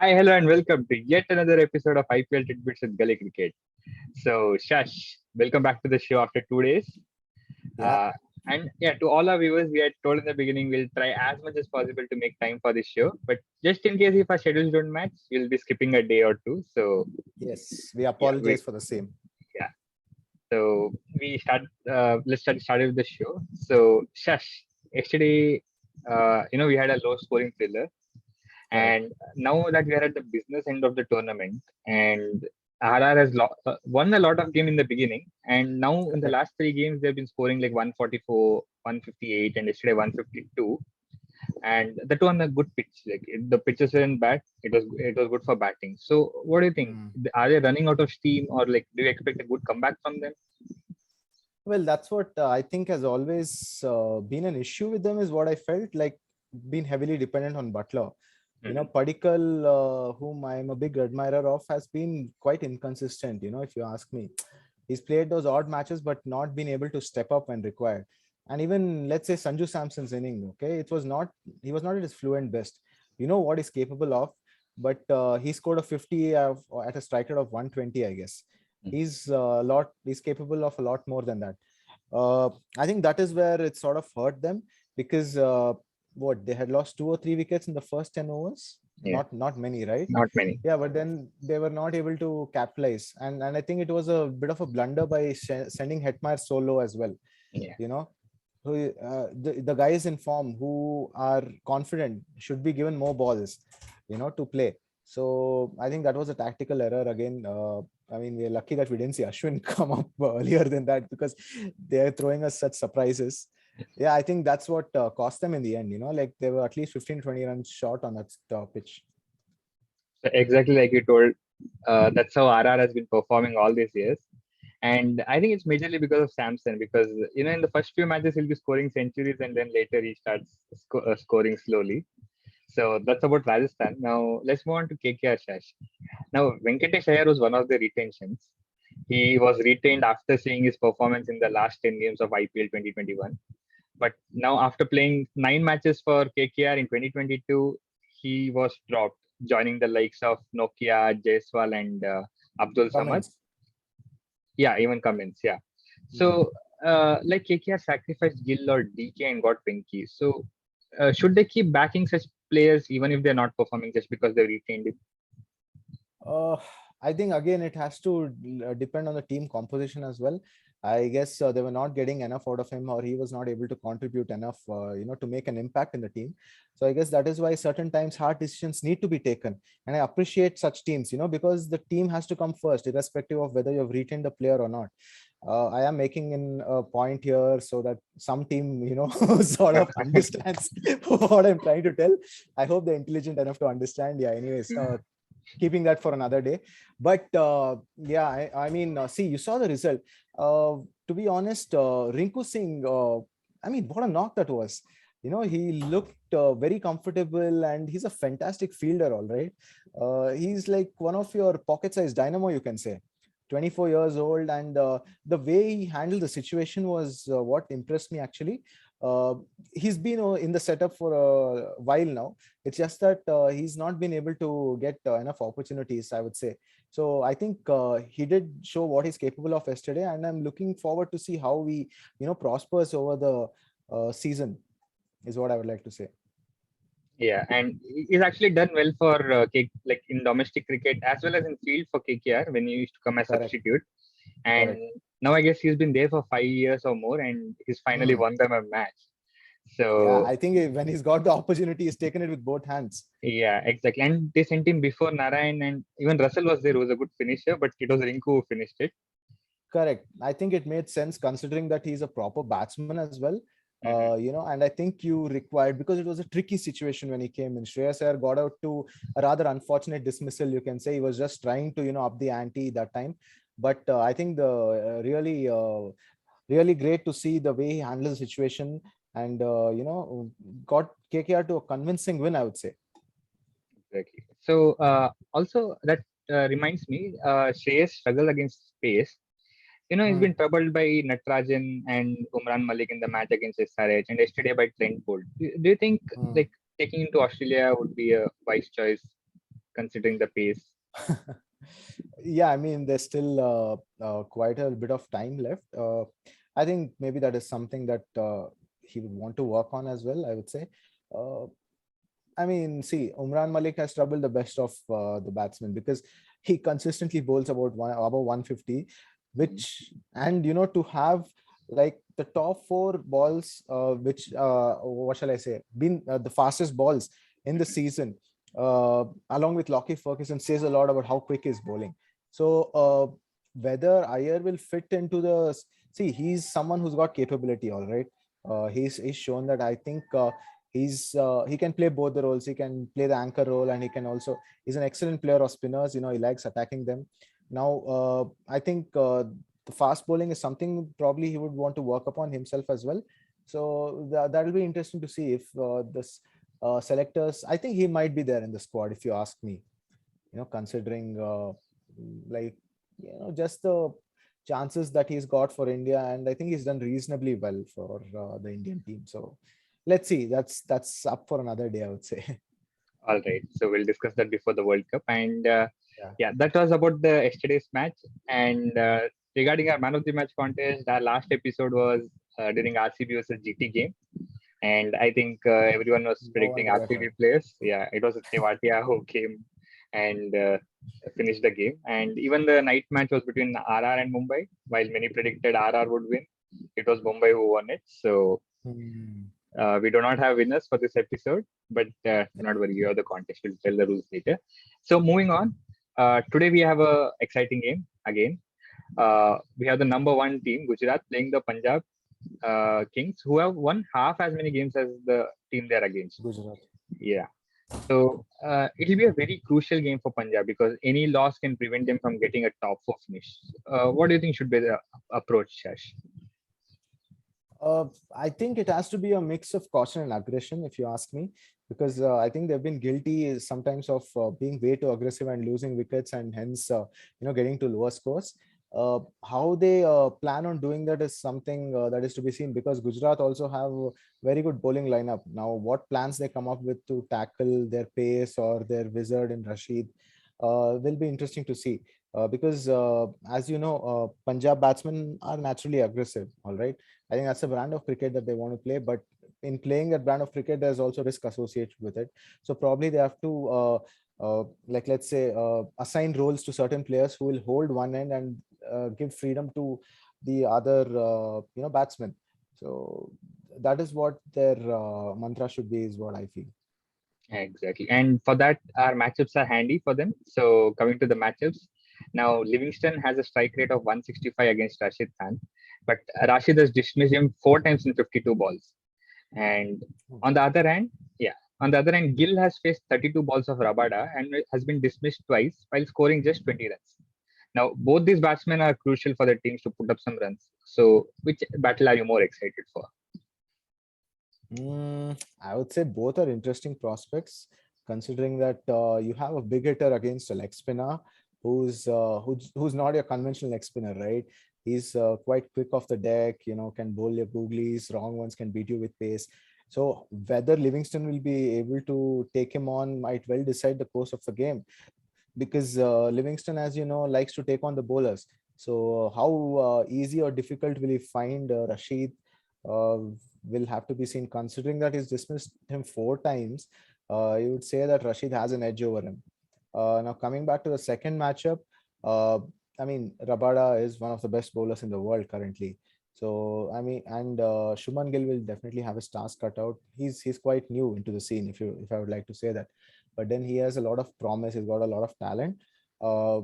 Hi, hello, and welcome to yet another episode of IPL Titbits with Gully Cricket. So, Shash, welcome back to the show after 2 days. Yeah, Uh, and yeah, to all our viewers, we had told in the beginning we'll try as much as possible to make time for this show. But just in case if our schedules don't match, we'll be skipping a day or two. So, yes, we yeah, we apologize for the same. yeah. So we start. Let's start started with the show. So, Shash, yesterday, we had a low scoring thriller. Correct. And now that we are at the business end of the tournament, and RR has won a lot of game in the beginning, and now in the Correct. last three games they've been scoring like 144, 158, and yesterday 152, and that on a good pitch. Like the pitches weren't bad; it was good for batting. So, what do you think? Hmm. Are they running out of steam, or like do you expect a good comeback from them? Well, that's what I think has always been an issue with them, is what I felt like, been heavily dependent on Butler. Hmm. Padikkal, whom I'm a big admirer of, has been quite inconsistent, if you ask me. He's played those odd matches, but not been able to step up when required. And even, let's say, Sanju Samson's inning, okay, he was not at his fluent best. You know what he's capable of, but he scored a 50 at a strike rate of 120, I guess. He's capable of a lot more than that. uh, I think that is where it sort of hurt them, because what, they had lost 2 or 3 wickets in the first 10 overs. Yeah, Not many, right? not many. Yeah, but then they were not able to capitalize, and I think it was a bit of a blunder by sending Hetmeyer solo as well. Yeah. You know, the guys in form who are confident should be given more balls, to play. So I think that was a tactical error again. I mean, we're lucky that we didn't see Ashwin come up earlier than that, because they're throwing us such surprises. Yeah, I think that's what cost them in the end. Like they were at least 15-20 runs short on that pitch. So exactly like you told, that's how RR has been performing all these years. And I think it's majorly because of Samson, because in the first few matches he'll be scoring centuries, and then later he starts scoring slowly. So that's about Rajasthan. Now let's move on to KKR, Shash. Now Venkatesh Iyer was one of the retentions. He was retained after seeing his performance in the last 10 games of IPL 2021. But now after playing 9 matches for KKR in 2022, he was dropped, joining the likes of Nokia, Jaiswal, and Abdul Samad. Cummins. Yeah, even Cummins. Yeah. Hmm. So, like KKR sacrificed Gill or DK and got Pinky. So, should they keep backing such players even if they're not performing just because they retained it? Uh, I think again it has to depend on the team composition as well. I guess they were not getting enough out of him, or he was not able to contribute enough, to make an impact in the team. So I guess that is why certain times hard decisions need to be taken, and I appreciate such teams, because the team has to come first, irrespective of whether you have retained the player or not. I am making in a point here so that some team, sort of understands what I'm trying to tell. I hope they're intelligent enough to understand. Yeah. Anyways, keeping that for another day. But yeah, I mean, see, you saw the result. To be honest, Rinku Singh, I mean, what a knock that was. He looked very comfortable, and he's a fantastic fielder, all right. He's like one of your pocket-sized dynamo, you can say. 24 years old, and the way he handled the situation was what impressed me, actually. Uh, he's been in the setup for a while now. It's just that he's not been able to get enough opportunities, I would say. So I think he did show what he's capable of yesterday, and I'm looking forward to see how he, prospers over the season, is what I would like to say. Yeah, and he's actually done well for like in domestic cricket as well as in field for KKR when he used to come as Correct, substitute. And correct. now I guess he's been there for 5 years or more, and he's finally Hmm. won them a match. Yeah, So I think when he's got the opportunity, he's taken it with both hands. yeah, exactly. And they sent him before Narayan, and even Russell was there, who was a good finisher, but it was Rinku who finished it. Correct. I think it made sense considering that he's a proper batsman as well. Hmm. And I think you required, because it was a tricky situation when he came in. Shreyas Iyer got out to a rather unfortunate dismissal, you can say. He was just trying to, up the ante that time. But I think the really great to see the way he handled the situation, and got KKR to a convincing win, I would say. Exactly. So also that reminds me, Shreyas struggled against pace. He's Hmm. been troubled by Natarajan and Umran Malik in the match against SRH, and yesterday by Trent Bolt. Do you think Hmm. like taking into Australia would be a wise choice, considering the pace. Yeah, I mean, there's still quite a bit of time left. I think maybe that is something that he would want to work on as well, I would say. Uh, I mean, see, Umran Malik has troubled the best of the batsmen because he consistently bowls above 150, which, and to have like the top four balls, which what shall I say, been the fastest balls in the season, along with Lockie Ferguson, says a lot about how quick he's bowling. So whether Iyer will fit into see, he's someone who's got capability, all right. He's shown that. I think he can play both the roles. He can play the anchor role, and he's an excellent player of spinners. He likes attacking them. Now I think the fast bowling is something probably he would want to work upon himself as well. So that will be interesting to see if this selectors. I think he might be there in the squad if you ask me. Considering like just the chances that he's got for India, and I think he's done reasonably well for the Indian team. So let's see. That's up for another day, I would say. All right, so we'll discuss that before the World Cup. And Yeah. yeah, that was about the yesterday's match. And regarding our man of the match contest, our last episode was during RCB versus GT game. And I think everyone was No predicting wonder at RCB all. players. Yeah, it was Tewatia who came and finished the game. And even the night match was between RR and Mumbai. While many predicted RR would win, it was Mumbai who won it. So Hmm. we do not have winners for this episode, but do not worry, you have the contest. We'll tell the rules later. So moving on, today we have a exciting game again. We have the number one team, Gujarat, playing the Punjab Kings, who have won half as many games as the team they're against. Gujarat. Yeah. So it will be a very crucial game for Punjab because any loss can prevent them from getting a top four finish. What do you think should be the approach, Shash? I think it has to be a mix of caution and aggression, if you ask me, because I think they've been guilty sometimes of being way too aggressive and losing wickets, and hence getting to lower scores. How they plan on doing that is something that is to be seen, because Gujarat also have a very good bowling lineup. Now, what plans they come up with to tackle their pace or their wizard in Rashid will be interesting to see. Because as you know, Punjab batsmen are naturally aggressive. All right, I think that's a brand of cricket that they want to play. But in playing that brand of cricket, there's also risk associated with it. So probably they have to, like let's say, assign roles to certain players who will hold one end and give freedom to the other, batsmen. So that is what their mantra should be, is what I feel. Exactly. And for that, our matchups are handy for them. So coming to the matchups, now Livingston has a strike rate of 165 against Rashid Khan, but Rashid has dismissed him four times in 52 balls. And on the other hand, yeah, on the other hand, Gill has faced 32 balls of Rabada and has been dismissed twice while scoring just 20 runs. Now, both these batsmen are crucial for the teams to put up some runs. So, which battle are you more excited for? I would say both are interesting prospects, considering that you have a big hitter against a leg spinner who's not your conventional leg spinner, right? He's quite quick off the deck, can bowl your googlies, wrong ones can beat you with pace. So whether Livingston will be able to take him on might well decide the course of the game, because Livingston, as you know, likes to take on the bowlers. So how easy or difficult will he find Rashid? Will have to be seen, considering that he's dismissed him four times. You would say that Rashid has an edge over him. Now, coming back to the second matchup, I mean, Rabada is one of the best bowlers in the world currently. So, I mean, and Shuman Gill will definitely have his task cut out. He's quite new into the scene, if I would like to say that. But then he has a lot of promise. He's got a lot of talent. Uh,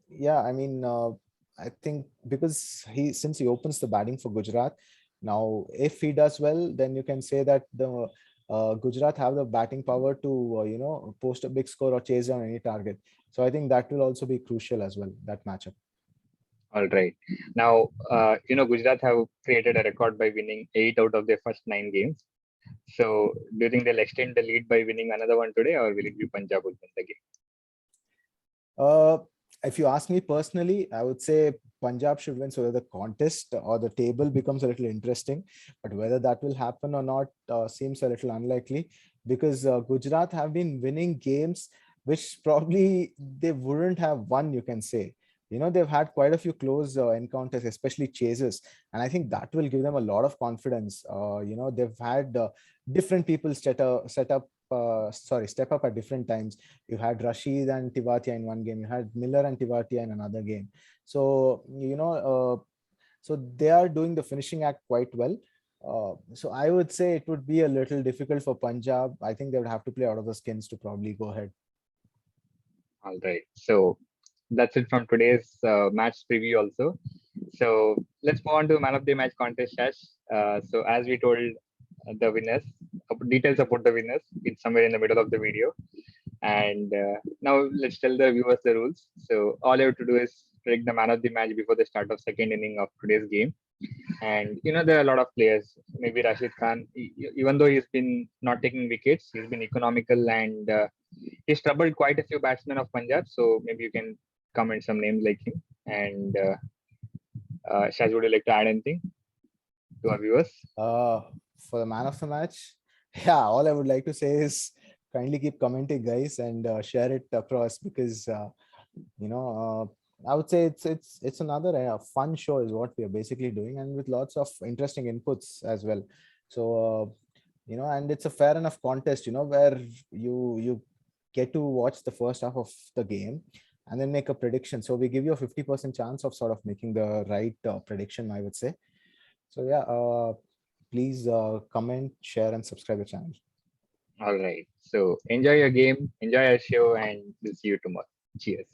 yeah, I mean, I think because since he opens the batting for Gujarat, now if he does well, then you can say that the Gujarat have the batting power to post a big score or chase down any target. So I think that will also be crucial as well, that matchup. All right. Now, Gujarat have created a record by winning 8 out of their first 9 games. So, do you think they'll extend the lead by winning another one today, or will it be Punjab will win the game? If you ask me personally, I would say Punjab should win so that the contest or the table becomes a little interesting. But whether that will happen or not seems a little unlikely, because Gujarat have been winning games which probably they wouldn't have won, you can say. They've had quite a few close encounters, especially chases, and I think that will give them a lot of confidence. They've had different people step up at different times. You had Rashid and Tivatia in one game, you had Miller and Tivatia in another game. So so they are doing the finishing act quite well. So I would say it would be a little difficult for Punjab. I think they would have to play out of the skins to probably go ahead. All right. So that's it from today's match preview also. So let's move on to man of the match contest, Shash. So as we told the winners, details about the winners, it's somewhere in the middle of the video. And now let's tell the viewers the rules. So all you have to do is predict the man of the match before the start of second inning of today's game. And there are a lot of players. Maybe Rashid Khan, even though he's been not taking wickets, he's been economical and he's troubled quite a few batsmen of Punjab. So maybe you can comment some names like him. And Shaz, would you like to add anything to our viewers? For the man of the match, yeah, all I would like to say is kindly keep commenting, guys, and share it across, because I would say it's another fun show is what we are basically doing, and with lots of interesting inputs as well. So and it's a fair enough contest, where you get to watch the first half of the game and then make a prediction. So we give you a 50% chance of sort of making the right prediction, I would say. So yeah, please comment, share, and subscribe the channel. All right. So enjoy your game, enjoy our show, and we'll see you tomorrow. Cheers.